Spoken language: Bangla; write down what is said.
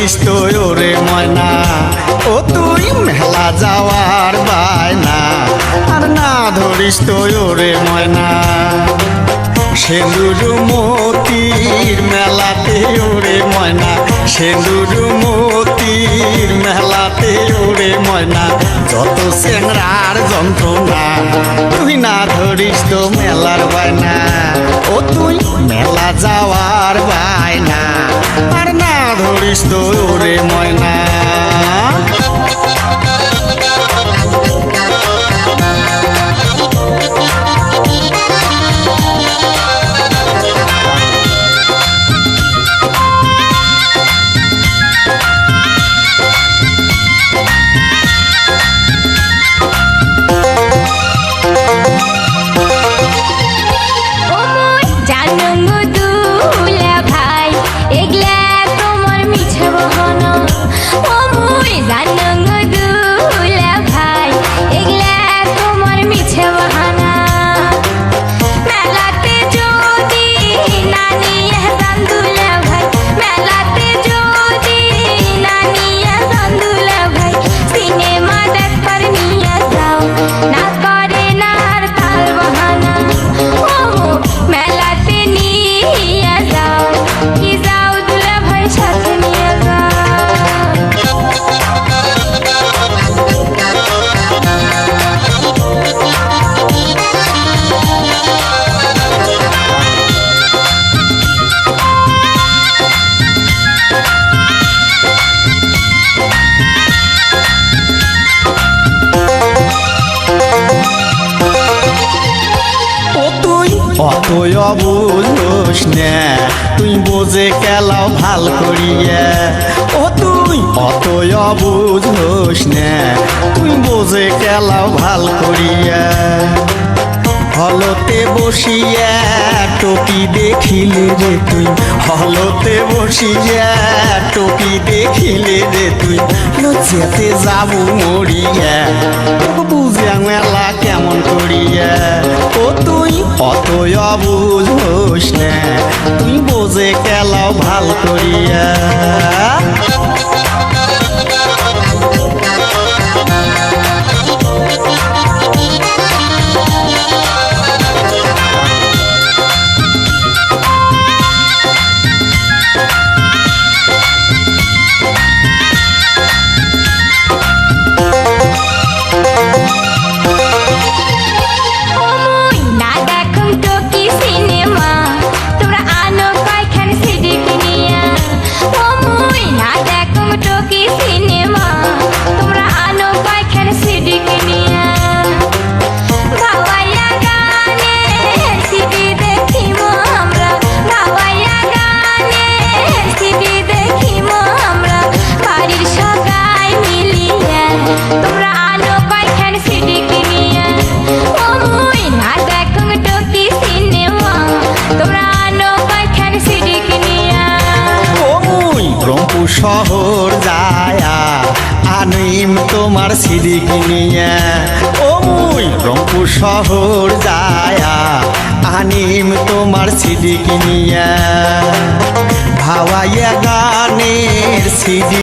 ধরিস তো ওরে ময়না, ও তুই মেলা যাওয়ার বায়না, আর না ধরিস তো ওরে ময়না। সেন্দুর মতির মেলাতে ওরে ময়না, সেন্দুর মতির মেলাতে ওরে ময়না, যত চেংড়ার যন্ত্রণা, তুই না ধরিস তো মেলার বায়না, ও তুই মেলা যাওয়ার বায়না, আর না ধরিস তো ওরে ময়না। অতই অবুঝোস না, তুই বোঝে কেলাও ভাল করিয়া, ও তুই অতই অবুঝোস না, তুই বোঝে কেলাও ভাল করিয়া। হলতে বসিয়া টপি দেখিলে রে তুই, হলতে বসিয়া টপি দেখিলে রে তুই, লজ্জাতে যাবো মরিয়া, বুঝিয়া মেলা কেমন করিয়া। ও তুই অতই অবুঝোস না, তুই বোঝে কেলাও ভাল করিয়া। শহর যায়া আনিম তোমার সিডি কিনিয়া, ও মুই রংপুর শহর যায়া আনিম তোমার সিডি কিনিয়া, ভাওয়াইয়া গানের সিডি।